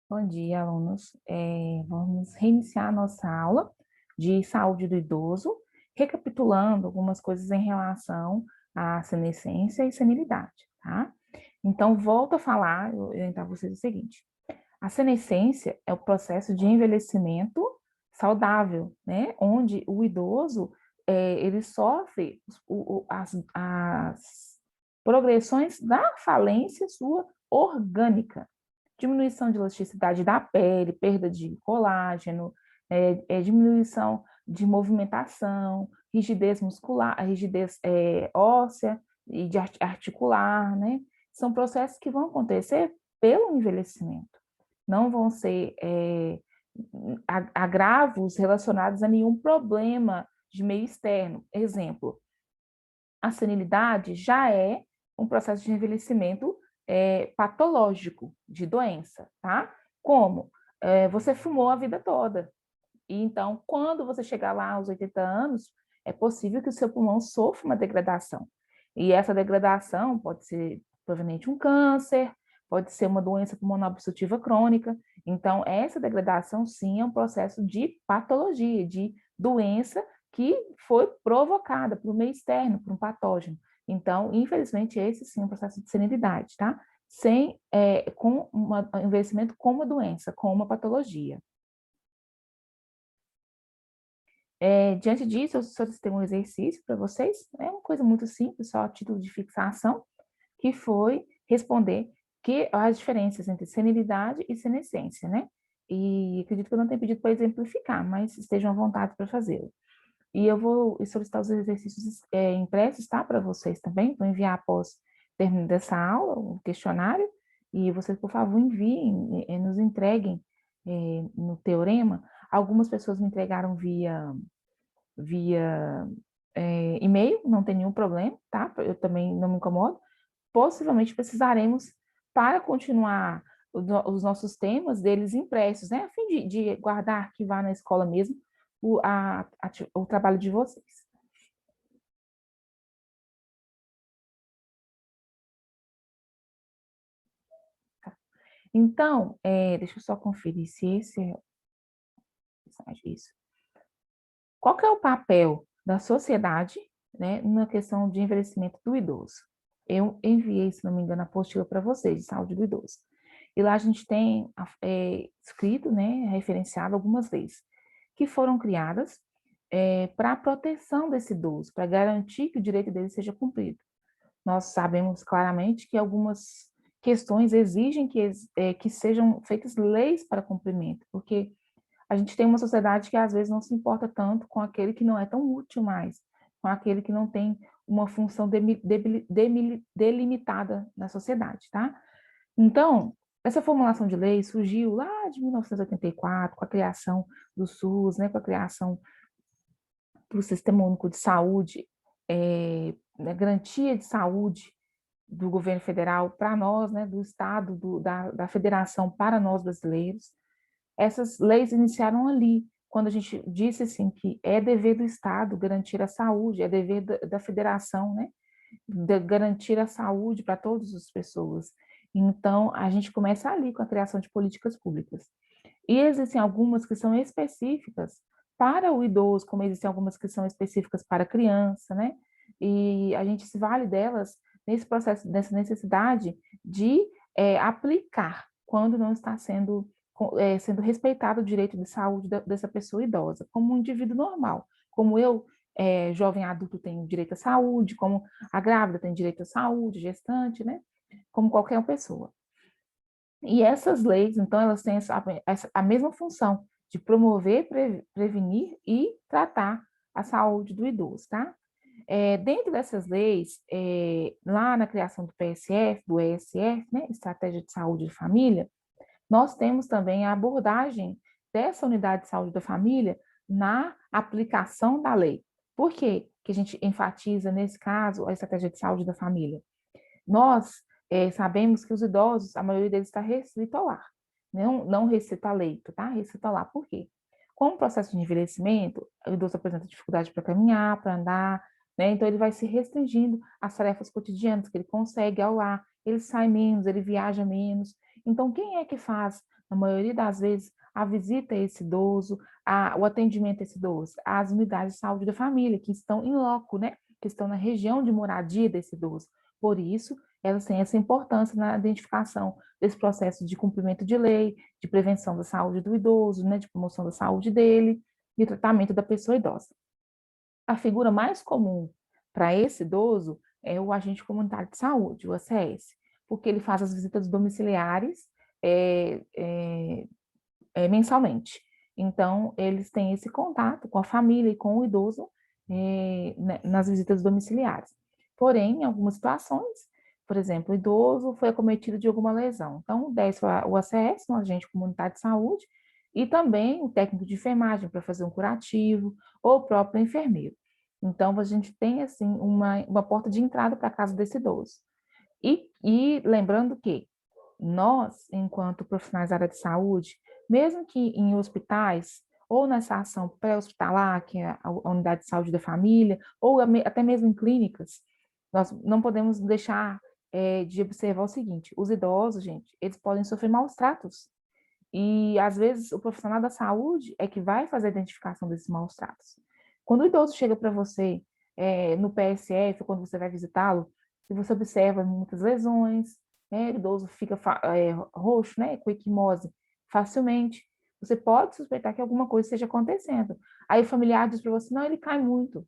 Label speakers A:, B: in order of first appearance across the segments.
A: Bom dia, alunos. Vamos reiniciar a nossa aula de saúde do idoso, recapitulando algumas coisas em relação à senescência e senilidade, tá? Então, volto a falar, eu orientar vocês o seguinte: a senescência é o processo de envelhecimento saudável, né? Onde o idoso, ele sofre as progressões da falência sua orgânica, diminuição de elasticidade da pele, perda de colágeno, diminuição de movimentação, rigidez muscular, a rigidez óssea e de articular, né? São processos que vão acontecer pelo envelhecimento. Não vão ser agravos relacionados a nenhum problema de meio externo. Exemplo, a senilidade já é um processo de envelhecimento patológico, de doença, tá? Como? Você fumou a vida toda. E então, quando você chegar lá aos 80 anos, é possível que o seu pulmão sofra uma degradação. E essa degradação pode ser proveniente de um câncer, pode ser uma doença pulmonar obstrutiva crônica. Então, essa degradação, sim, é um processo de patologia, de doença que foi provocada por um meio externo, por um patógeno. Então, infelizmente, esse sim é um processo de senilidade, tá? Com um envelhecimento com uma doença, com uma patologia. Diante disso, eu solicitei um exercício para vocês, é uma coisa muito simples, só a título de fixação, que foi responder as diferenças entre senilidade e senescência, né? E acredito que eu não tenho pedido para exemplificar, mas estejam à vontade para fazê-lo. E eu vou solicitar os exercícios impressos, tá? Para vocês também, vou enviar após término dessa aula, o questionário, e vocês, por favor, enviem, nos entreguem no teorema. Algumas pessoas me entregaram via e-mail, não tem nenhum problema, tá? Eu também não me incomodo. Possivelmente precisaremos, para continuar os nossos temas, deles impressos, né? A fim de guardar, arquivar na escola mesmo o trabalho de vocês. Tá? Então, deixa eu só conferir se esse é isso. Qual que é o papel da sociedade, né, na questão de envelhecimento do idoso? Eu enviei, se não me engano, a apostila para vocês, de saúde do idoso. E lá a gente tem escrito, né, referenciado algumas leis que foram criadas para a proteção desse idoso, para garantir que o direito dele seja cumprido. Nós sabemos claramente que algumas questões exigem que sejam feitas leis para cumprimento, porque a gente tem uma sociedade que às vezes não se importa tanto com aquele que não é tão útil mais, com aquele que não tem uma função delimitada na sociedade, tá? Então, essa formulação de lei surgiu lá de 1984, com a criação do SUS, né, com a criação do Sistema Único de Saúde, né, garantia de saúde do governo federal para nós, né, do Estado, da federação para nós brasileiros. Essas leis iniciaram ali, quando a gente disse assim que é dever do Estado garantir a saúde, é dever da federação, né, de garantir a saúde para todas as pessoas. Então, a gente começa ali com a criação de políticas públicas. E existem algumas que são específicas para o idoso, como existem algumas que são específicas para a criança, né? E a gente se vale delas nesse processo, nessa necessidade de aplicar quando não está sendo respeitado o direito de saúde dessa pessoa idosa, como um indivíduo normal, como eu, jovem adulto, tenho direito à saúde, como a grávida tem direito à saúde, gestante, né? Como qualquer pessoa. E essas leis, então, elas têm a mesma função de promover, prevenir e tratar a saúde do idoso, tá? Dentro dessas leis, lá na criação do PSF, do ESF, né, Estratégia de Saúde de Família, nós temos também a abordagem dessa unidade de saúde da família na aplicação da lei. Por quê que a gente enfatiza, nesse caso, a estratégia de saúde da família? Nós sabemos que os idosos, a maioria deles está restrito ao lar, não restrito a leito, tá? Restrito ao lar. Por quê? Com o processo de envelhecimento, o idoso apresenta dificuldade para caminhar, para andar, né? Então ele vai se restringindo às tarefas cotidianas que ele consegue ao lar, ele sai menos, ele viaja menos. Então, quem é que faz na maioria das vezes, a visita a esse idoso, o atendimento a esse idoso, às unidades de saúde da família, que estão em loco, né? Que estão na região de moradia desse idoso. Por isso, elas têm essa importância na identificação desse processo de cumprimento de lei, de prevenção da saúde do idoso, né? De promoção da saúde dele e tratamento da pessoa idosa. A figura mais comum para esse idoso é o agente comunitário de saúde, o ACS, porque ele faz as visitas domiciliares é, é, mensalmente. Então, eles têm esse contato com a família e com o idoso nas visitas domiciliares. Porém, em algumas situações, por exemplo, o idoso foi acometido de alguma lesão. Então, desce o ACS, um agente comunitário de saúde, e também o técnico de enfermagem para fazer um curativo, ou o próprio enfermeiro. Então, a gente tem, assim, uma porta de entrada para a casa desse idoso. E lembrando que nós, enquanto profissionais da área de saúde, mesmo que em hospitais, ou nessa ação pré-hospitalar, que é a unidade de saúde da família, ou até mesmo em clínicas, nós não podemos deixar de observar o seguinte: os idosos, gente, eles podem sofrer maus tratos. E, às vezes, o profissional da saúde é que vai fazer a identificação desses maus tratos. Quando o idoso chega para você no PSF, ou quando você vai visitá-lo, e você observa muitas lesões, o idoso fica roxo, né, com equimose facilmente, você pode suspeitar que alguma coisa esteja acontecendo. Aí o familiar diz para você, não, ele cai muito.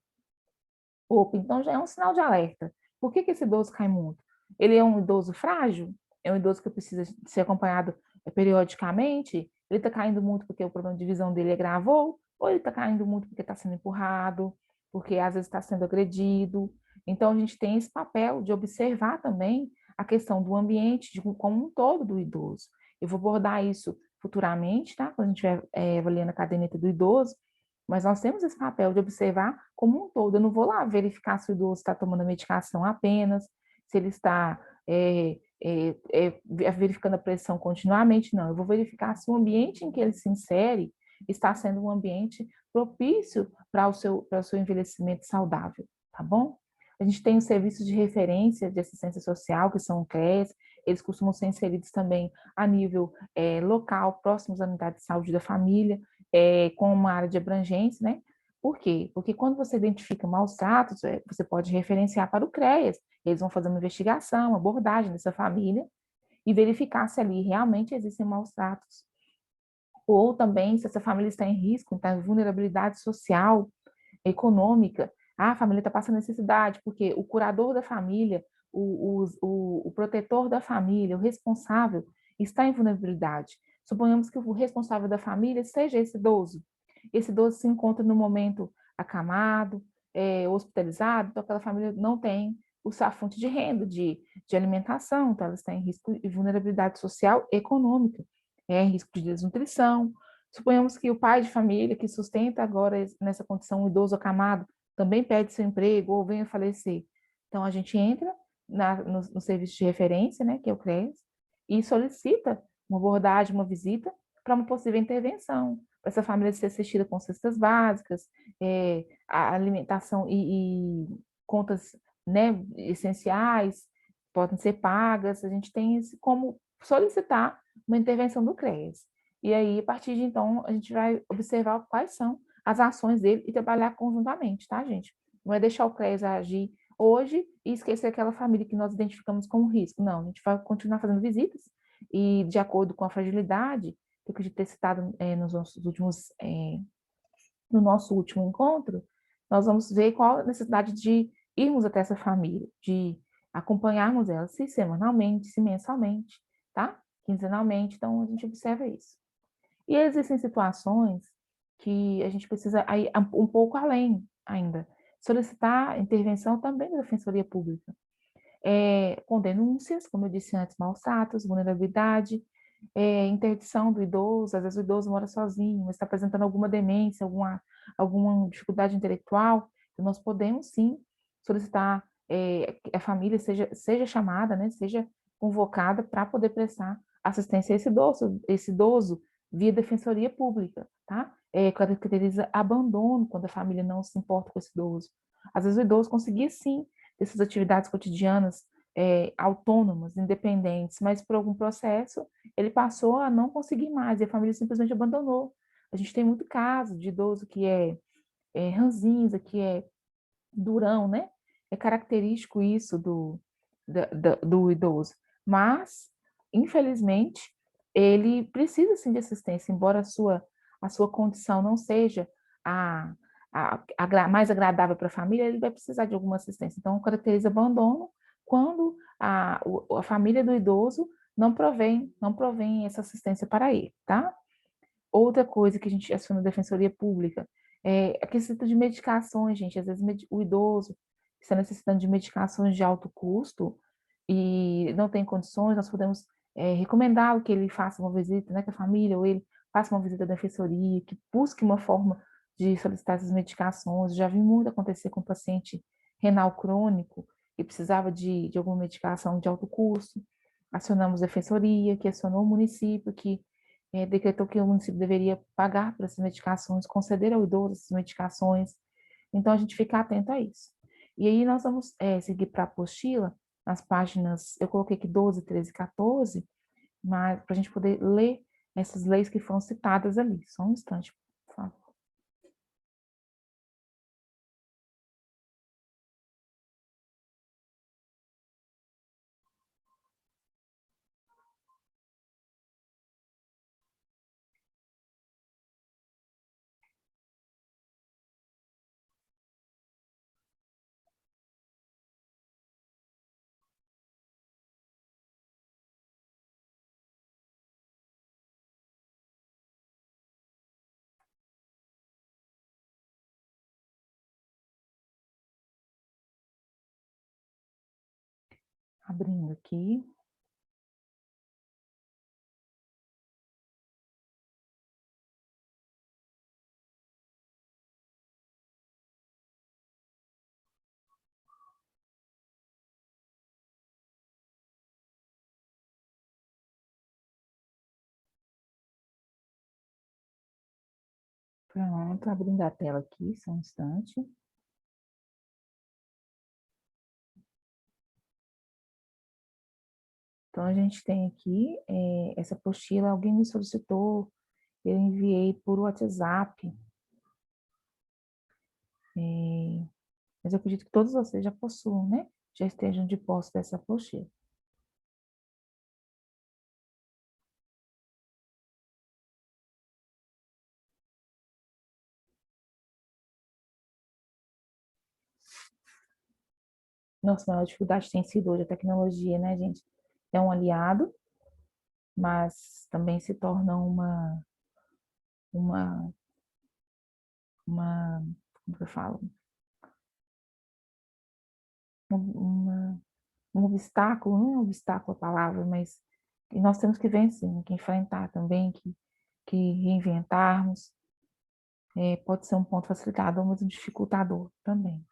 A: Opa, então já é um sinal de alerta. Por que esse idoso cai muito? Ele é um idoso frágil? É um idoso que precisa ser acompanhado periodicamente? Ele está caindo muito porque o problema de visão dele agravou? Ou ele está caindo muito porque está sendo empurrado? Porque às vezes está sendo agredido? Então a gente tem esse papel de observar também a questão do ambiente como um todo do idoso. Eu vou abordar isso futuramente, tá? Quando a gente estiver avaliando a caderneta do idoso, mas nós temos esse papel de observar como um todo. Eu não vou lá verificar se o idoso está tomando a medicação apenas, se ele está verificando a pressão continuamente, não. Eu vou verificar se o ambiente em que ele se insere está sendo um ambiente propício para o seu envelhecimento saudável, tá bom? A gente tem os serviços de referência de assistência social, que são o CRES, eles costumam ser inseridos também a nível local, próximos à unidade de saúde da família, com uma área de abrangência, né? Por quê? Porque quando você identifica maus tratos, você pode referenciar para o CREAS. Eles vão fazer uma investigação, uma abordagem dessa família e verificar se ali realmente existem maus tratos. Ou também se essa família está em risco, está em vulnerabilidade social, econômica. A família está passando necessidade, porque o curador da família, o protetor da família, o responsável, está em vulnerabilidade. Suponhamos que o responsável da família seja esse idoso. Esse idoso se encontra no momento acamado, hospitalizado, então aquela família não tem a fonte de renda, de alimentação, então ela está em risco de vulnerabilidade social e econômica, em risco de desnutrição. Suponhamos que o pai de família que sustenta agora nessa condição um idoso acamado também perde seu emprego ou venha a falecer. Então a gente entra no serviço de referência, né, que é o CRES, e solicita uma abordagem, uma visita para uma possível intervenção, para essa família ser assistida com cestas básicas, a alimentação e contas, né, essenciais podem ser pagas. A gente tem como solicitar uma intervenção do CRES. E aí, a partir de então, a gente vai observar quais são as ações dele e trabalhar conjuntamente, tá, gente? Não é deixar o CRES agir hoje e esquecer aquela família que nós identificamos como risco. Não, a gente vai continuar fazendo visitas e, de acordo com a fragilidade, que eu acredito ter citado no nosso último encontro, nós vamos ver qual a necessidade de irmos até essa família, de acompanharmos ela, se semanalmente, se mensalmente, tá? Quinzenalmente, então a gente observa isso. E existem situações que a gente precisa ir um pouco além ainda, solicitar intervenção também da Defensoria Pública, com denúncias, como eu disse antes, maus tratos, vulnerabilidade, interdição do idoso, às vezes o idoso mora sozinho, mas está apresentando alguma demência, alguma dificuldade intelectual, então nós podemos sim solicitar que a família seja chamada, né, seja convocada para poder prestar assistência a esse idoso via defensoria pública, tá? Caracteriza abandono quando a família não se importa com esse idoso. Às vezes o idoso conseguia sim essas atividades cotidianas autônomas, independentes, mas por algum processo ele passou a não conseguir mais e a família simplesmente abandonou. A gente tem muito caso de idoso que é ranzinza, que é durão, né? É característico isso do idoso. Mas, infelizmente, ele precisa sim de assistência, embora a sua condição não seja a, mais agradável para a família, ele vai precisar de alguma assistência. Então, caracteriza abandono quando a família do idoso não provém essa assistência para ele, tá? Outra coisa que a gente aciona a Defensoria Pública é a questão de medicações, gente. Às vezes o idoso está necessitando de medicações de alto custo e não tem condições, nós podemos recomendá-lo que ele faça uma visita, né, que a família ou ele faça uma visita à Defensoria, que busque uma forma de solicitar essas medicações. Já vi muito acontecer com paciente renal crônico que precisava de alguma medicação de alto custo. Acionamos a Defensoria, que acionou o município, que decretou que o município deveria pagar por essas medicações, conceder ao idoso essas medicações. Então, a gente fica atento a isso. E aí, nós vamos seguir para a apostila, nas páginas, eu coloquei aqui 12, 13 e 14, mas para a gente poder ler essas leis que foram citadas ali. Só um instante, por favor. Abrindo aqui. Pronto, abrindo a tela aqui, só um instante. Então, a gente tem aqui essa apostila, alguém me solicitou, eu enviei por WhatsApp, mas eu acredito que todos vocês já possuam, né? Já estejam de posse dessa apostila. Nossa maior dificuldade tem sido hoje a tecnologia, né, gente? É um aliado, mas também se torna uma, como que eu falo? Uma, um obstáculo, não é um obstáculo a palavra, mas que nós temos que vencer, né? Que enfrentar também, que reinventarmos. Pode ser um ponto facilitador, mas um dificultador também.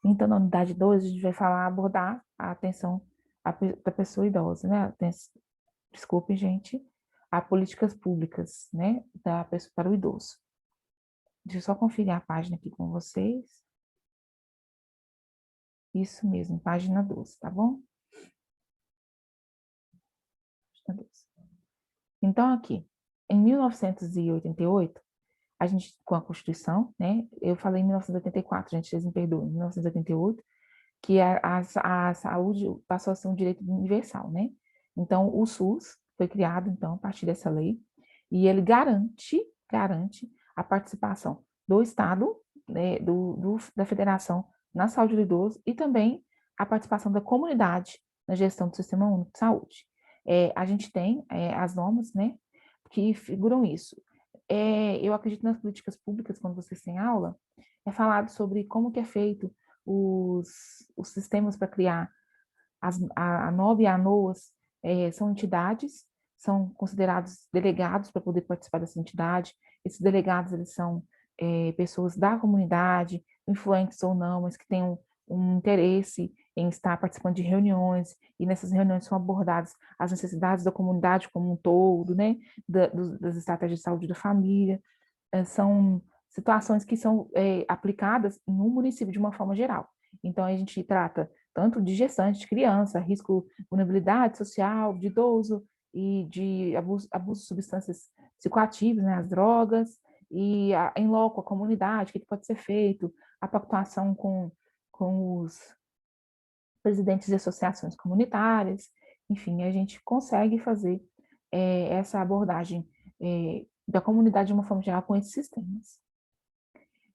A: Então, na unidade 2, a gente vai abordar a atenção da pessoa idosa, né? Desculpe, gente, a políticas públicas, né, da pessoa para o idoso. Deixa eu só conferir a página aqui com vocês. Isso mesmo, página 12, tá bom? Página 12. Então, aqui, em 1988, a gente, com a Constituição, né, eu falei em 1984, gente, vocês me perdoem, em 1988, que a saúde passou a ser um direito universal, né? Então, o SUS foi criado, então, a partir dessa lei, e ele garante a participação do Estado, né, da Federação na saúde do idoso e também a participação da comunidade na gestão do Sistema Único de Saúde. A gente tem as normas, né, que figuram isso. Eu acredito nas políticas públicas, quando vocês têm aula, é falado sobre como que é feito os sistemas para criar a NOB e a ANOAS, são entidades, são considerados delegados para poder participar dessa entidade. Esses delegados, eles são pessoas da comunidade, influentes ou não, mas que têm um interesse em estar participando de reuniões, e nessas reuniões são abordadas as necessidades da comunidade como um todo, né, das estratégias de saúde da família. São situações que são aplicadas no município de uma forma geral. Então, a gente trata tanto de gestante, de criança, risco, vulnerabilidade social, de idoso e de abuso de substâncias psicoativas, né, as drogas, e em loco, a comunidade, o que pode ser feito, a pactuação com os presidentes de associações comunitárias, enfim, a gente consegue fazer essa abordagem da comunidade de uma forma geral com esses sistemas.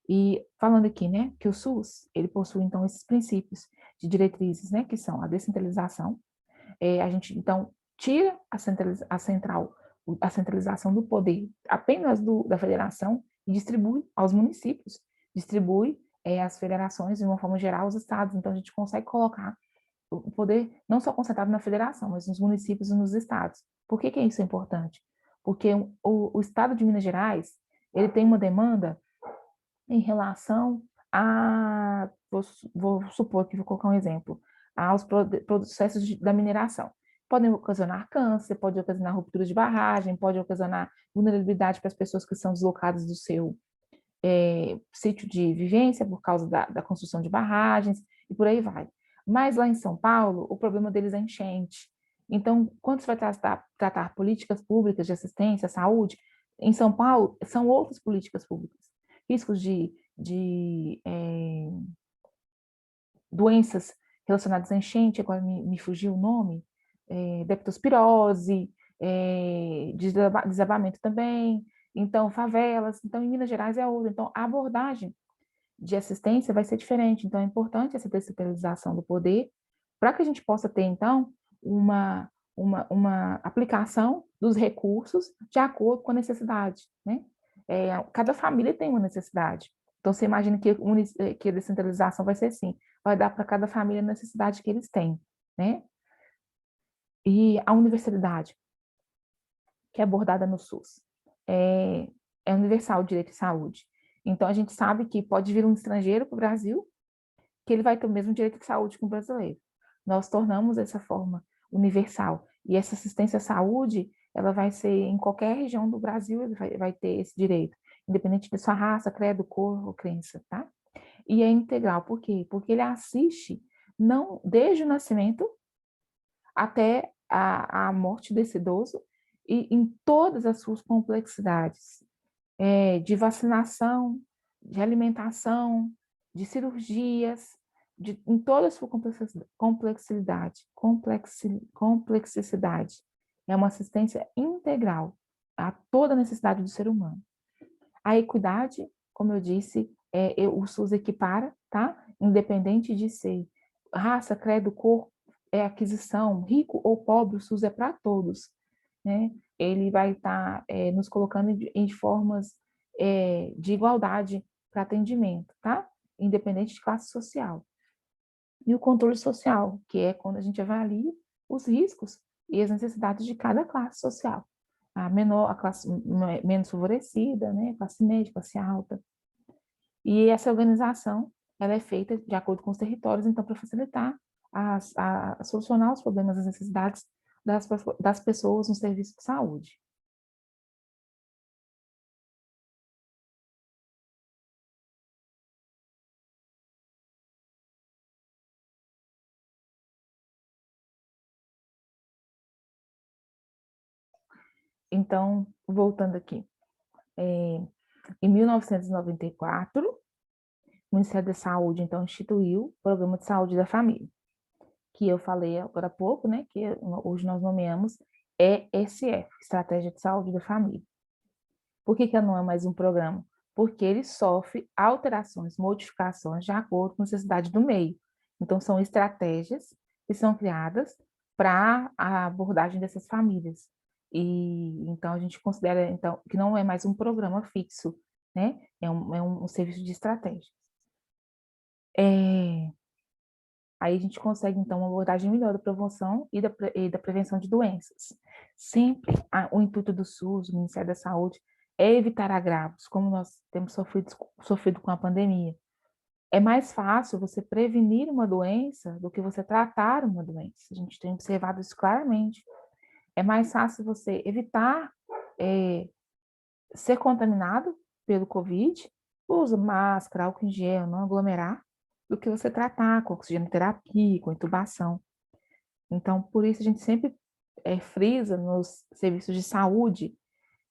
A: E falando aqui, né, que o SUS, ele possui, então, esses princípios de diretrizes, né, que são a descentralização, a gente, então, tira a centralização do poder apenas da federação e distribui aos municípios, distribui as federações, de uma forma geral, aos estados. Então, a gente consegue colocar o poder não só concentrado na federação, mas nos municípios e nos estados. Por que isso é importante? Porque o estado de Minas Gerais, ele tem uma demanda em relação a, vou supor que vou colocar um exemplo, aos processos da mineração. Podem ocasionar câncer, pode ocasionar ruptura de barragem, pode ocasionar vulnerabilidade para as pessoas que são deslocadas do seu sítio de vivência por causa da construção de barragens e por aí vai. Mas lá em São Paulo, o problema deles é enchente. Então, quando você vai tratar políticas públicas de assistência, saúde, em São Paulo, são outras políticas públicas. Riscos de doenças relacionadas à enchente, agora me fugiu o nome, leptospirose, desabamento também, então favelas, então em Minas Gerais é outra. Então a abordagem de assistência vai ser diferente, então é importante essa descentralização do poder para que a gente possa ter, então, uma aplicação dos recursos de acordo com a necessidade, né? Cada família tem uma necessidade. Então, você imagina que a descentralização vai ser assim, vai dar para cada família a necessidade que eles têm, né? E a universalidade, que é abordada no SUS, é universal o direito de saúde. Então, a gente sabe que pode vir um estrangeiro para o Brasil, que ele vai ter o mesmo direito de saúde que o brasileiro. Nós tornamos essa forma universal. E essa assistência à saúde, ela vai ser em qualquer região do Brasil, ele vai ter esse direito, independente de sua raça, credo, cor ou crença, tá? E é integral, por quê? Porque ele assiste não desde o nascimento até a morte desse idoso e em todas as suas complexidades, de vacinação, de alimentação, de cirurgias, em toda a sua complexidade. É uma assistência integral a toda a necessidade do ser humano. A equidade, como eu disse, o SUS equipara, tá? Independente de ser raça, credo, cor, aquisição, rico ou pobre, o SUS é para todos, né? Ele vai estar nos colocando em formas de igualdade para atendimento, tá? Independente de classe social. E o controle social, que é quando a gente avalia os riscos e as necessidades de cada classe social. A classe menos favorecida, né? Classe média, classe alta. E essa organização, ela é feita de acordo com os territórios, então, para facilitar a solucionar os problemas, as necessidades das pessoas no serviço de saúde. Então, voltando aqui, em 1994, o Ministério da Saúde, então, instituiu o Programa de Saúde da Família, que eu falei agora há pouco, né, que hoje nós nomeamos ESF, Estratégia de Saúde da Família. Por que não é mais um programa? Porque ele sofre alterações, modificações de acordo com a necessidade do meio. Então, são estratégias que são criadas para a abordagem dessas famílias. E então a gente considera então que não é mais um programa fixo, né? É um serviço de estratégia. Aí a gente consegue, então, uma abordagem melhor da promoção e da prevenção de doenças. Sempre o intuito do SUS, do Ministério da Saúde, é evitar agravos, como nós temos sofrido com a pandemia. É mais fácil você prevenir uma doença do que você tratar uma doença. A gente tem observado isso claramente. É mais fácil você evitar ser contaminado pelo Covid, usa máscara, álcool em gel, não aglomerar, do que você tratar com oxigenoterapia, com intubação. Então, por isso a gente sempre frisa nos serviços de saúde,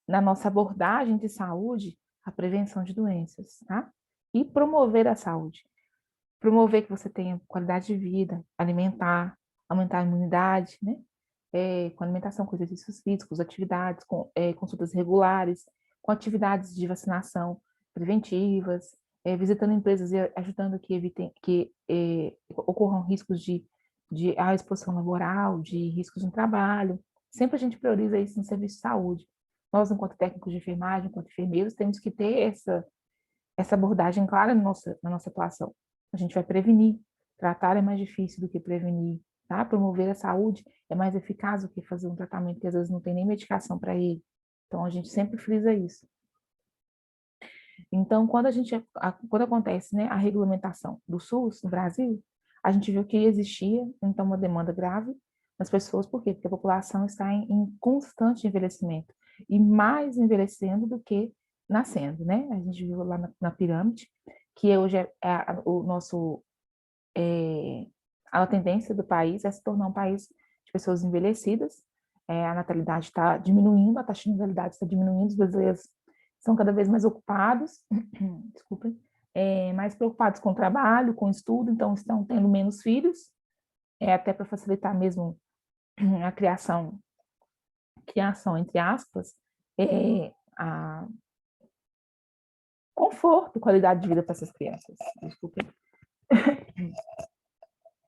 A: na nossa abordagem de saúde, a prevenção de doenças, tá? E promover a saúde. Promover que você tenha qualidade de vida, alimentar, aumentar a imunidade, né? Com alimentação, com exercícios físicos, atividades, com consultas regulares, com atividades de vacinação preventivas, visitando empresas e ajudando que evitem que ocorram riscos de exposição laboral, de riscos no trabalho. Sempre a gente prioriza isso no serviço de saúde. Nós, enquanto técnicos de enfermagem, enquanto enfermeiros, temos que ter essa abordagem clara na nossa atuação. A gente vai prevenir. Tratar é mais difícil do que prevenir, tá? Promover a saúde é mais eficaz do que fazer um tratamento que às vezes não tem nem medicação para ele. Então, a gente sempre frisa isso. Então, quando acontece, né, a regulamentação do SUS no Brasil, a gente viu que existia, então, uma demanda grave nas pessoas. Por quê? Porque a população está em constante envelhecimento, e mais envelhecendo do que nascendo, né? A gente viu lá na pirâmide, que hoje o nosso, a tendência do país é se tornar um país de pessoas envelhecidas. A natalidade está diminuindo, a taxa de natalidade está diminuindo, os brasileiros são cada vez mais ocupados, desculpem, mais preocupados com o trabalho, com o estudo, então estão tendo menos filhos, até para facilitar mesmo a criação, entre aspas, a conforto, qualidade de vida para essas crianças. Desculpem.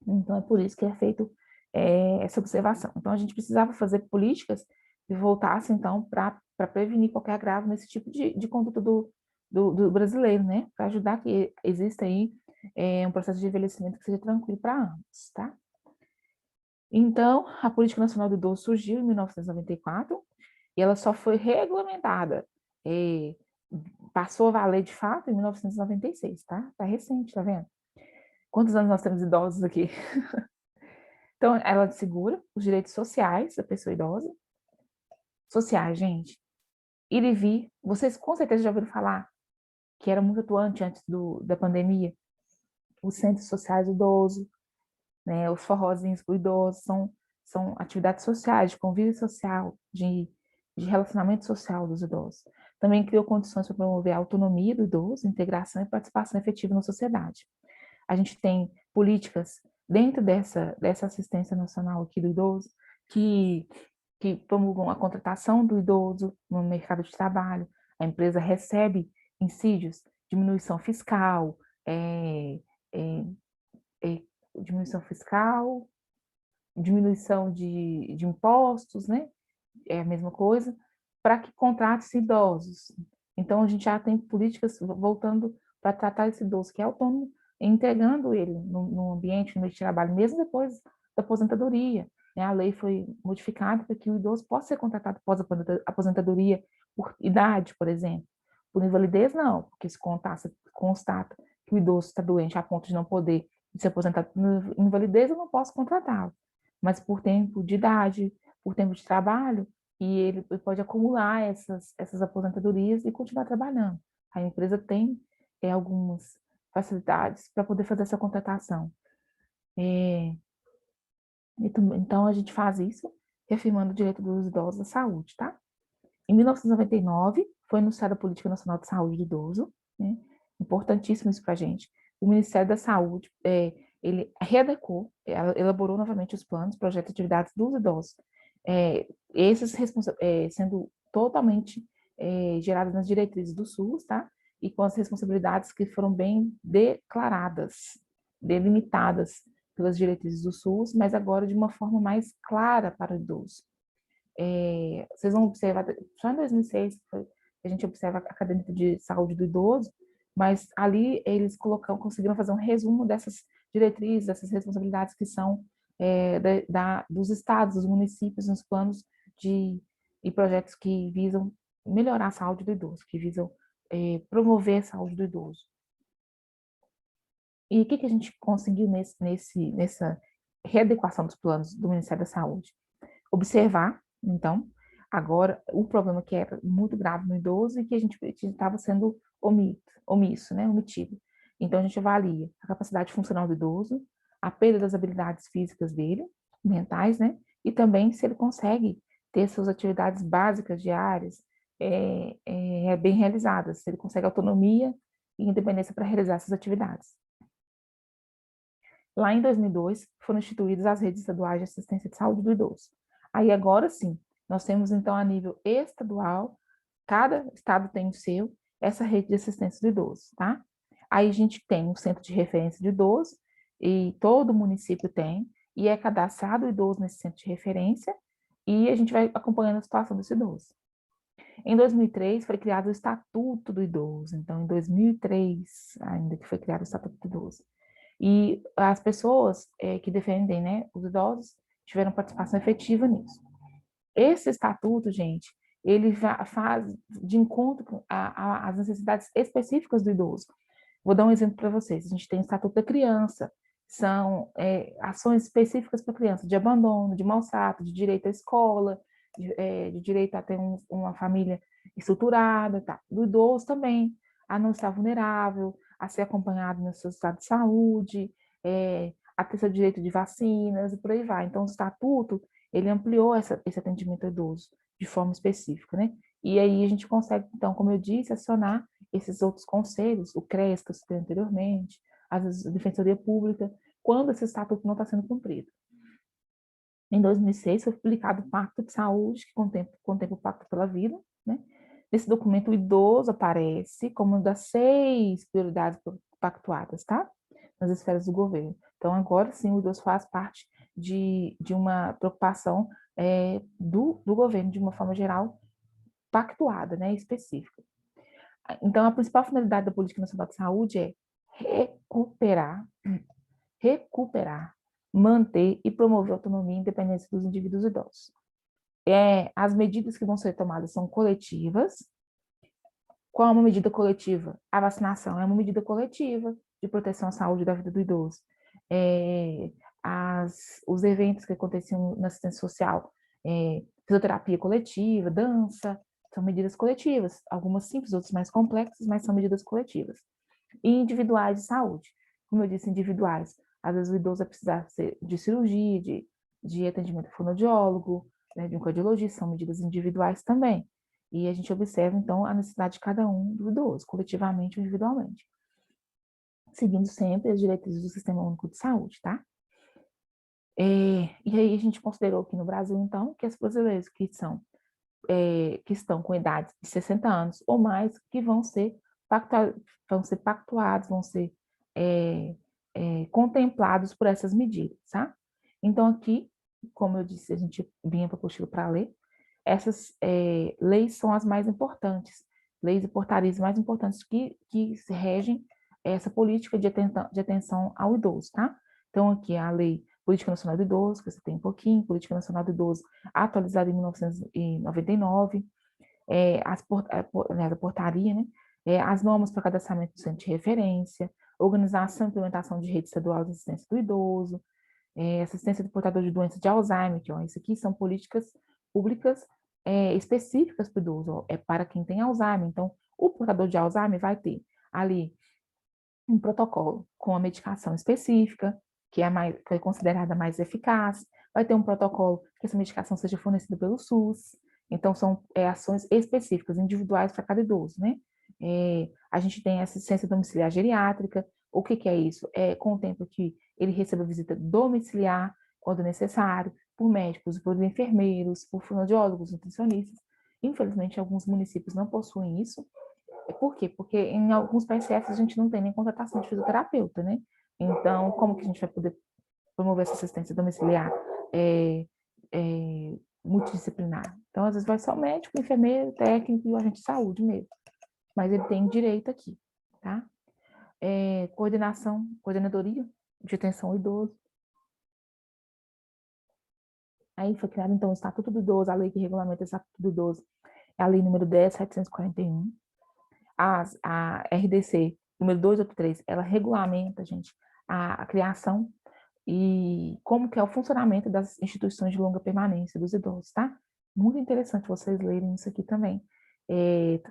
A: Então, é por isso que é feito essa observação. Então, a gente precisava fazer políticas que voltassem, então, para prevenir qualquer agravo nesse tipo de conduta do brasileiro, né? Para ajudar que exista aí um processo de envelhecimento que seja tranquilo para ambos, tá? Então, a Política Nacional do Idoso surgiu em 1994 e ela só foi regulamentada, passou a valer de fato em 1996, tá? Tá recente, tá vendo? Quantos anos nós temos idosos aqui? Então, ela assegura os direitos sociais da pessoa idosa. Sociais, gente. Ir e vir. Vocês com certeza já ouviram falar que era muito atuante antes da pandemia. Os centros sociais do idoso, né? Os forrozinhos para o idoso, são atividades sociais, de convívio social, de relacionamento social dos idosos. Também criou condições para promover a autonomia do idoso, integração e participação efetiva na sociedade. A gente tem políticas dentro dessa assistência nacional aqui do idoso que promulgam a contratação do idoso no mercado de trabalho. A empresa recebe insídios, diminuição fiscal, diminuição fiscal, diminuição de impostos, né? É a mesma coisa, para que contrate-se idosos. Então, a gente já tem políticas voltando para tratar esse idoso que é autônomo, integrando ele no ambiente, no meio de trabalho, mesmo depois da aposentadoria. Né? A lei foi modificada para que o idoso possa ser contratado após a aposentadoria por idade, por exemplo. Por invalidez, não, porque se constata que o idoso está doente a ponto de não poder se aposentar por invalidez, eu não posso contratá-lo. Mas por tempo de idade, por tempo de trabalho, e ele pode acumular essas aposentadorias e continuar trabalhando. A empresa tem algumas facilidades para poder fazer essa contratação. Então, a gente faz isso, reafirmando o direito dos idosos à saúde, tá? Em 1999, foi anunciada a Política Nacional de Saúde do Idoso, né? Importantíssimo isso para a gente. O Ministério da Saúde, ele readequou, elaborou novamente os planos, projetos e atividades dos idosos, esses sendo totalmente gerados nas diretrizes do SUS, tá? E com as responsabilidades que foram bem declaradas, delimitadas pelas diretrizes do SUS, mas agora de uma forma mais clara para o idoso. Vocês vão observar, só em 2006 a gente observa a caderneta de saúde do idoso, mas ali eles conseguiram fazer um resumo dessas diretrizes, dessas responsabilidades que são dos estados, dos municípios, nos planos e projetos que visam melhorar a saúde do idoso, que visam promover a saúde do idoso. E o que a gente conseguiu nessa readequação dos planos do Ministério da Saúde? Observar, então, agora o problema que era muito grave no idoso e que a gente estava sendo omisso, né, omitido. Então, a gente avalia a capacidade funcional do idoso, a perda das habilidades físicas dele, mentais, né? E também se ele consegue ter suas atividades básicas diárias bem realizadas, se ele consegue autonomia e independência para realizar essas atividades. Lá em 2002, foram instituídas as redes estaduais de assistência de saúde do idoso. Aí agora sim, nós temos então a nível estadual, cada estado tem o seu, essa rede de assistência do idoso, tá? Aí a gente tem um centro de referência de idoso, e todo município tem, e é cadastrado o idoso nesse centro de referência, e a gente vai acompanhando a situação desse idoso. Em 2003, foi criado o Estatuto do Idoso, então em 2003, ainda que foi criado o Estatuto do Idoso. E as pessoas que defendem, né, os idosos tiveram participação efetiva nisso. Esse estatuto, gente, ele faz de encontro às necessidades específicas do idoso. Vou dar um exemplo para vocês. A gente tem o Estatuto da Criança, são ações específicas para a criança, de abandono, de maltrato, de direito à escola, de direito a ter uma família estruturada, tá? Do idoso também, a não estar vulnerável, a ser acompanhado no seu estado de saúde, a ter seu direito de vacinas e por aí vai. Então, o Estatuto, ele ampliou esse atendimento ao idoso de forma específica, né? E aí a gente consegue, então, como eu disse, acionar esses outros conselhos, o CRES, que eu citei anteriormente, a Defensoria Pública, quando esse estatuto não está sendo cumprido. Em 2006, foi publicado o Pacto de Saúde, que contempla o Pacto pela Vida, né? Nesse documento, o idoso aparece como uma das 6 prioridades pactuadas, tá? Nas esferas do governo. Então, agora sim, o idoso faz parte de uma preocupação do governo, de uma forma geral, pactuada, né, específica. Então, a principal finalidade da Política Nacional de Saúde é recuperar, manter e promover a autonomia e independência dos indivíduos idosos. As medidas que vão ser tomadas são coletivas. Qual é uma medida coletiva? A vacinação é uma medida coletiva de proteção à saúde da vida do idoso. Os eventos que aconteciam na assistência social, fisioterapia coletiva, dança, são medidas coletivas, algumas simples, outras mais complexas, mas são medidas coletivas. E individuais de saúde, como eu disse, individuais. Às vezes o idoso vai precisar de cirurgia, de atendimento fonoaudiólogo, né, de um cardiologista, são medidas individuais também. E a gente observa, então, a necessidade de cada um do idoso, coletivamente ou individualmente. Seguindo sempre as diretrizes do Sistema Único de Saúde, tá? E aí a gente considerou aqui no Brasil, então, que as brasileiras que estão com idade de 60 anos ou mais, que vão ser pactuados, vão ser contemplados por essas medidas, tá? Então, aqui, como eu disse, a gente vinha para o apostila para ler, essas leis são as mais importantes, leis e portarias mais importantes que se regem essa política de atenção ao idoso, tá? Então, aqui a Lei Política Nacional do Idoso, que você tem um pouquinho, Política Nacional do Idoso, atualizada em 1999, a portaria, né? As normas para cadastramento do centro de referência, organização e implementação de rede estadual de assistência do idoso, assistência do portador de doença de Alzheimer, que ó, isso aqui são políticas públicas específicas para o idoso, ó, é para quem tem Alzheimer. Então, o portador de Alzheimer vai ter ali um protocolo com a medicação específica, que é considerada mais eficaz, vai ter um protocolo que essa medicação seja fornecida pelo SUS. Então, são ações específicas, individuais para cada idoso, né? A gente tem assistência domiciliar geriátrica. O que é isso? Contempla que ele receba visita domiciliar, quando necessário, por médicos, por enfermeiros, por fonoaudiólogos, nutricionistas. Infelizmente, alguns municípios não possuem isso. Por quê? Porque em alguns PSFs a gente não tem nem contratação de fisioterapeuta, né? Então, como que a gente vai poder promover essa assistência domiciliar multidisciplinar? Então, às vezes vai só o médico, o enfermeiro, o técnico e o agente de saúde mesmo. Mas ele tem direito aqui, tá? Coordenadoria de atenção ao idoso. Aí foi criado, então, o Estatuto do Idoso, a lei que regulamenta o Estatuto do Idoso, é a lei número 10.741. A RDC número 283, ela regulamenta, gente, a criação e como que é o funcionamento das instituições de longa permanência dos idosos, tá? Muito interessante vocês lerem isso aqui também.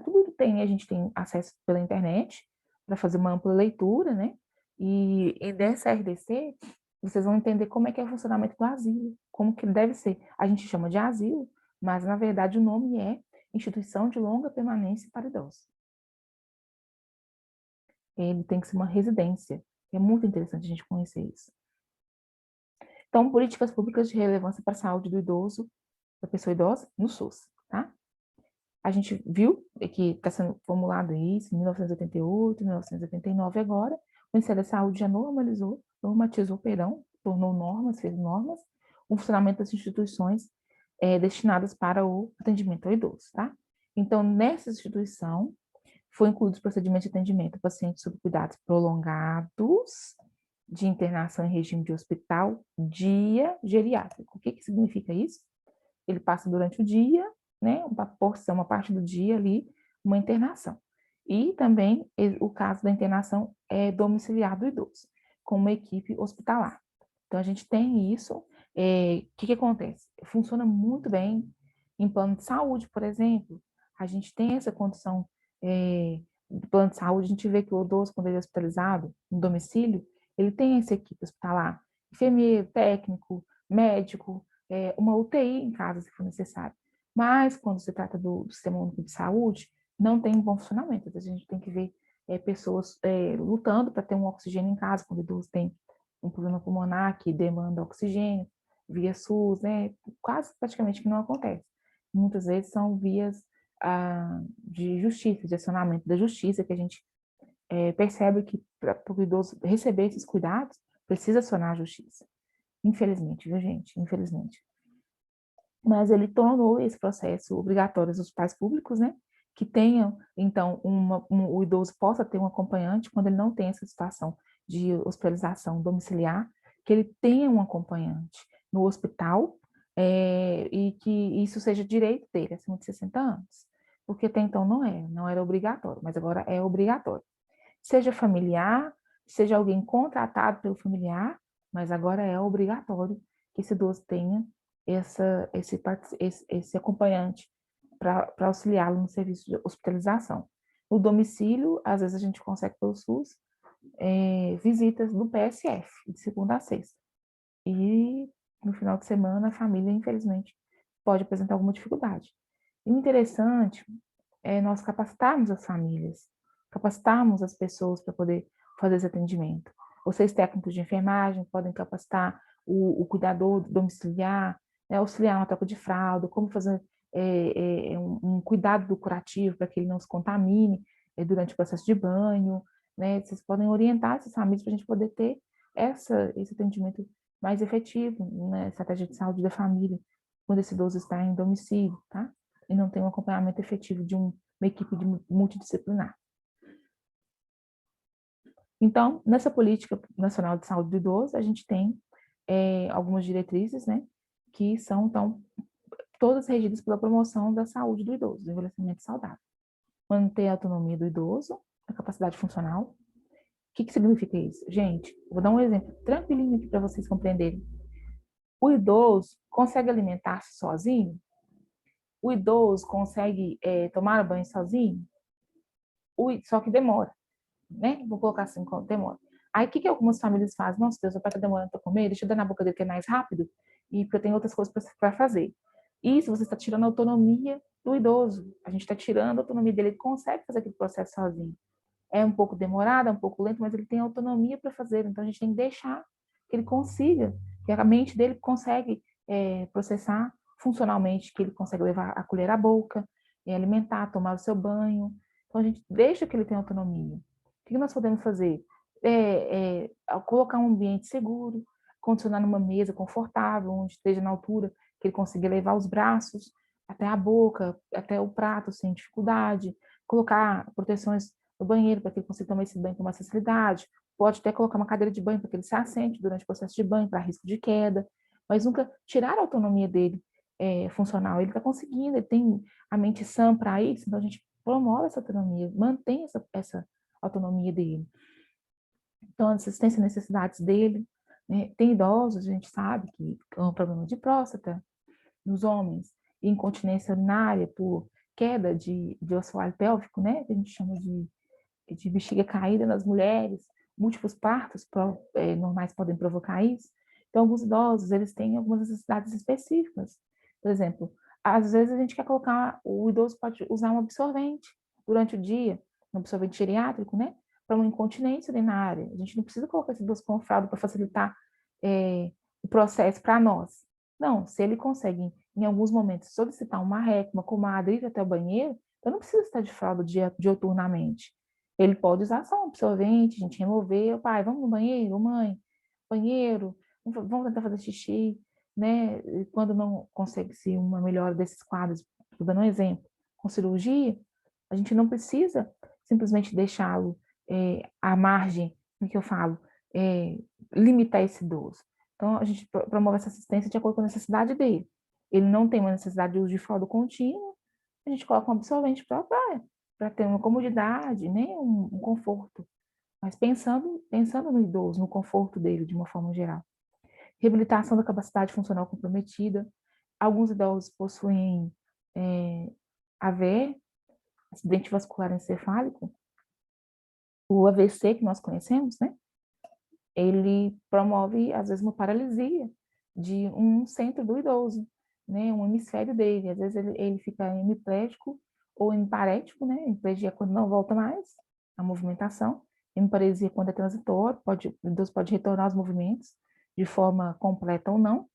A: Tudo tem, a gente tem acesso pela internet, para fazer uma ampla leitura, né? E dessa RDC, vocês vão entender como é que é o funcionamento do asilo, como que deve ser. A gente chama de asilo, mas, na verdade, o nome é Instituição de Longa Permanência para Idosos. Ele tem que ser uma residência. É muito interessante a gente conhecer isso. Então, políticas públicas de relevância para a saúde do idoso, da pessoa idosa, no SUS, tá? A gente viu que está sendo formulado isso em 1988, 1989 agora. O Ministério da Saúde já tornou normas, fez normas, o funcionamento das instituições destinadas para o atendimento ao idoso, tá? Então, nessa instituição, foi incluído os procedimentos de atendimento a pacientes sob cuidados prolongados, de internação em regime de hospital, dia geriátrico. O que que significa isso? Ele passa durante o dia, né, uma porção, uma parte do dia ali, uma internação. E também o caso da internação é domiciliar do idoso, com uma equipe hospitalar. Então, a gente tem isso. O que acontece? Funciona muito bem em plano de saúde, por exemplo. A gente tem essa condição do plano de saúde, a gente vê que o idoso, quando ele é hospitalizado no domicílio, ele tem essa equipe hospitalar, enfermeiro, técnico, médico, uma UTI em casa, se for necessário. Mas, quando se trata do Sistema Único de Saúde, não tem um bom funcionamento. A gente tem que ver pessoas lutando para ter um oxigênio em casa, quando o idoso tem um problema pulmonar que demanda oxigênio, via SUS, né? Quase praticamente que não acontece. Muitas vezes são vias de justiça, de acionamento da justiça, que a gente percebe que para o idoso receber esses cuidados, precisa acionar a justiça. Infelizmente, viu, gente? Infelizmente. Mas ele tornou esse processo obrigatório aos hospitais públicos, né? Que tenham, então, o idoso possa ter um acompanhante quando ele não tem essa situação de hospitalização domiciliar, que ele tenha um acompanhante no hospital e que isso seja direito dele, acima de 60 anos. Porque até então não era obrigatório, mas agora é obrigatório. Seja familiar, seja alguém contratado pelo familiar, mas agora é obrigatório que esse idoso tenha esse acompanhante para auxiliá-lo no serviço de hospitalização. No domicílio, às vezes a gente consegue pelo SUS visitas do PSF, de segunda a sexta. E no final de semana, a família, infelizmente, pode apresentar alguma dificuldade. E o interessante é nós capacitarmos as famílias, capacitarmos as pessoas para poder fazer esse atendimento. Vocês, técnicos de enfermagem, podem capacitar o cuidador domiciliar, auxiliar na troca de fralda, como fazer um cuidado do curativo para que ele não se contamine durante o processo de banho, né? Vocês podem orientar essas famílias para a gente poder ter esse atendimento mais efetivo, né? Estratégia de saúde da família, quando esse idoso está em domicílio, tá? E não tem um acompanhamento efetivo de uma equipe multidisciplinar. Então, nessa política nacional de saúde do idoso, a gente tem algumas diretrizes, né, que são, então, todas regidas pela promoção da saúde do idoso, do envelhecimento saudável. Manter a autonomia do idoso, a capacidade funcional. O que significa isso? Gente, vou dar um exemplo tranquilinho aqui para vocês compreenderem. O idoso consegue alimentar-se sozinho? O idoso consegue tomar banho sozinho? Só que demora, né? Vou colocar assim, demora. Aí, o que algumas famílias fazem? Nossa, Deus, o pai tá demorando para comer, deixa eu dar na boca dele que é mais rápido, e porque eu tenho outras coisas para fazer. Isso você está tirando a autonomia do idoso. A gente está tirando a autonomia dele, ele consegue fazer aquele processo sozinho. É um pouco demorado, é um pouco lento, mas ele tem autonomia para fazer. Então, a gente tem que deixar que ele consiga, que a mente dele consegue processar funcionalmente, que ele consegue levar a colher à boca, alimentar, tomar o seu banho. Então, a gente deixa que ele tenha autonomia. O que nós podemos fazer? Colocar um ambiente seguro, condicionar numa mesa confortável, onde esteja na altura, que ele consiga levar os braços até a boca, até o prato sem dificuldade, colocar proteções no banheiro para que ele consiga tomar esse banho com mais facilidade, pode até colocar uma cadeira de banho para que ele se assente durante o processo de banho, para risco de queda, mas nunca tirar a autonomia dele funcional. Ele está conseguindo, ele tem a mente sã para isso, então a gente promove essa autonomia, mantém essa autonomia dele. Então, a assistência às necessidades dele, né? Tem idosos, a gente sabe, que tem um problema de próstata nos homens, incontinência urinária por queda de assoalho pélvico, né? Que a gente chama de de bexiga caída nas mulheres, múltiplos partos normais podem provocar isso. Então, alguns idosos, eles têm algumas necessidades específicas. Por exemplo, às vezes a gente quer colocar, o idoso pode usar um absorvente durante o dia, um absorvente geriátrico, né? Para uma incontinência urinária. A gente não precisa colocar esse idoso com fralda para facilitar o processo para nós. Não, se ele consegue, em alguns momentos, solicitar uma marreco, uma comadre, ir até o banheiro, então não precisa estar de fralda dioturnamente. Ele pode usar só um absorvente, a gente remover, pai, vamos no banheiro, mãe, banheiro, vamos tentar fazer xixi, né? E quando não consegue-se uma melhora desses quadros, estou dando um exemplo, com cirurgia, a gente não precisa simplesmente deixá-lo à margem, no que eu falo, limitar esse idoso. Então, a gente promove essa assistência de acordo com a necessidade dele. Ele não tem uma necessidade de uso de fralda contínua, a gente coloca um absorvente para ter uma comodidade, né? um conforto. Mas pensando no idoso, no conforto dele, de uma forma geral. Reabilitação da capacidade funcional comprometida. Alguns idosos possuem AVE, acidente vascular encefálico, o AVC que nós conhecemos, né? Ele promove, às vezes, uma paralisia de um centro do idoso, né? Um hemisfério dele. Às vezes ele fica hemiplégico ou hemiparético, né? Hemiplegia é quando não volta mais a movimentação. Hemiparesia quando é transitório, o idoso pode retornar aos movimentos de forma completa ou não.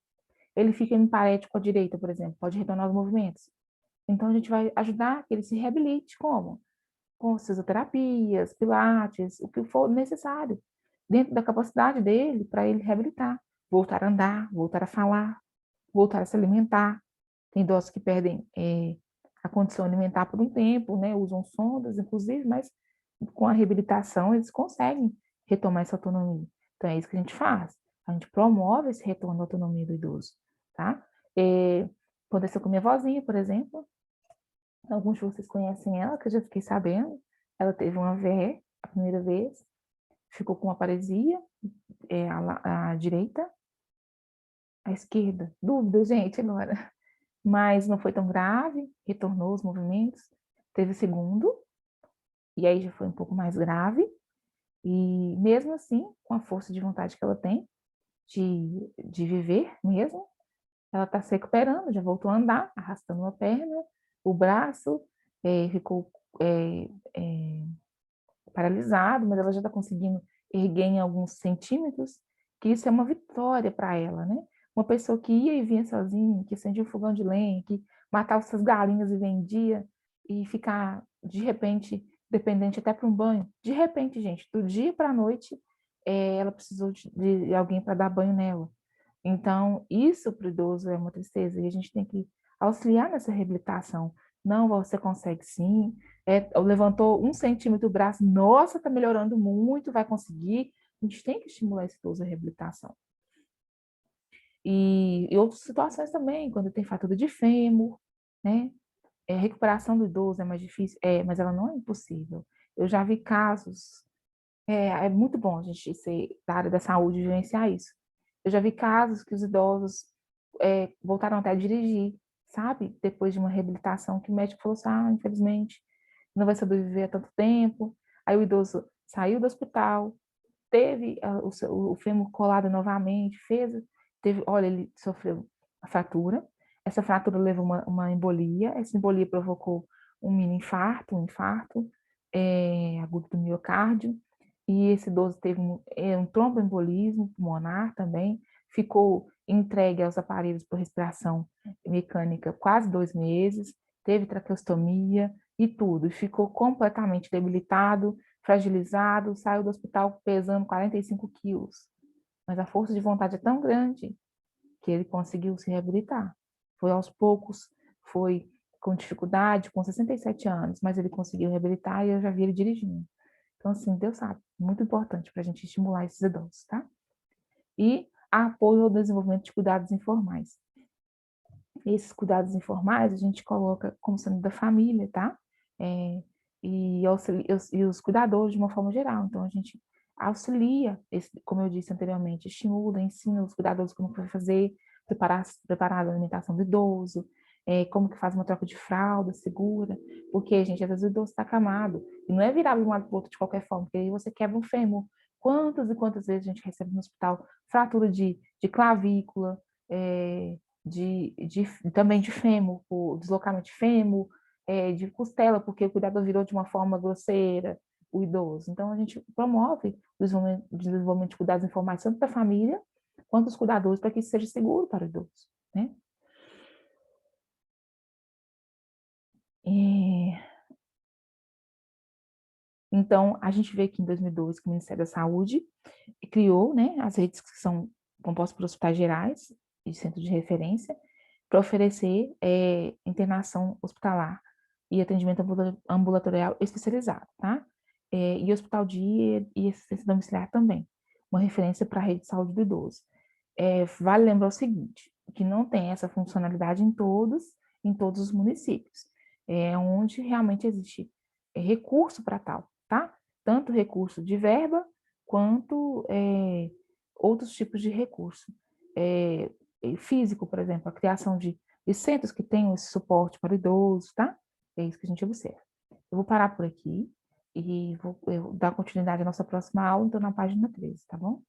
A: Ele fica hemiparético à direita, por exemplo, pode retornar aos movimentos. Então, a gente vai ajudar que ele se reabilite como? Com fisioterapias, pilates, o que for necessário, dentro da capacidade dele para ele reabilitar, voltar a andar, voltar a falar, voltar a se alimentar. Tem idosos que perdem a condição alimentar por um tempo, né? Usam sondas, inclusive, mas com a reabilitação eles conseguem retomar essa autonomia. Então é isso que a gente faz. A gente promove esse retorno à autonomia do idoso, tá? Aconteceu com minha vozinha, por exemplo. Alguns de vocês conhecem ela, que eu já fiquei sabendo. Ela teve uma AVE a primeira vez, ficou com uma paresia à direita, à esquerda. Dúvida, gente, agora. Mas não foi tão grave, retornou os movimentos. Teve o segundo, e aí já foi um pouco mais grave. E mesmo assim, com a força de vontade que ela tem de viver mesmo, ela está se recuperando, já voltou a andar, arrastando uma perna, o braço, ficou paralisado, mas ela já está conseguindo erguer em alguns centímetros, que isso é uma vitória para ela, né? Uma pessoa que ia e vinha sozinha, que acendia um fogão de lenha, que matava essas galinhas e vendia, e ficar, de repente, dependente até para um banho. De repente, gente, do dia para a noite, ela precisou de alguém para dar banho nela. Então, isso para o idoso é uma tristeza, e a gente tem que auxiliar nessa reabilitação. Não, você consegue sim. Levantou 1 centímetro do braço, nossa, está melhorando muito, vai conseguir. A gente tem que estimular esse idoso à reabilitação. E outras situações também, quando tem fratura de fêmur, né? A recuperação do idoso é mais difícil, mas ela não é impossível. Eu já vi casos, é muito bom a gente ser da área da saúde vivenciar isso. Eu já vi casos que os idosos voltaram até a dirigir, sabe? Depois de uma reabilitação, que o médico falou assim, infelizmente, não vai sobreviver a tanto tempo. Aí o idoso saiu do hospital, teve o fêmur colado novamente, olha, ele sofreu a fratura, essa fratura levou uma embolia, essa embolia provocou um mini infarto, um infarto agudo do miocárdio, e esse idoso teve um tromboembolismo pulmonar também, ficou entregue aos aparelhos por respiração mecânica quase 2 meses, teve traqueostomia e tudo, e ficou completamente debilitado, fragilizado, saiu do hospital pesando 45 quilos. Mas a força de vontade é tão grande que ele conseguiu se reabilitar. Foi aos poucos, foi com dificuldade, com 67 anos, mas ele conseguiu reabilitar e eu já vi ele dirigindo. Então, assim, Deus sabe, muito importante para a gente estimular esses idosos, tá? E apoio ao desenvolvimento de cuidados informais. Esses cuidados informais a gente coloca como sendo da família, tá? E os cuidadores de uma forma geral. Então, a gente auxilia, como eu disse anteriormente, estimula, ensina os cuidadores como vai fazer, preparar a alimentação do idoso, como que faz uma troca de fralda segura, porque, gente, às vezes o idoso está acamado, e não é virar de um lado para o outro de qualquer forma, porque aí você quebra um fêmur. Quantas e quantas vezes a gente recebe no hospital fratura de clavícula, também de fêmur, por deslocamento de fêmur, de costela, porque o cuidador virou de uma forma grosseira o idoso. Então, a gente promove o desenvolvimento de cuidados informais tanto da família quanto dos cuidadores, para que isso seja seguro para o idoso, né? Então, a gente vê que em 2012 que o Ministério da Saúde criou, né, as redes que são compostas por hospitais gerais e centros de referência para oferecer internação hospitalar e atendimento ambulatorial especializado, tá? E hospital dia e assistência domiciliar também, uma referência para a rede de saúde do idoso. Vale lembrar o seguinte, que não tem essa funcionalidade em todos os municípios, onde realmente existe recurso para tal, tá? Tanto recurso de verba, quanto outros tipos de recurso. Físico, por exemplo, a criação de centros que tenham esse suporte para o idoso, tá? É isso que a gente observa. Eu vou parar por aqui e vou dar continuidade à nossa próxima aula, então na página 13, tá bom?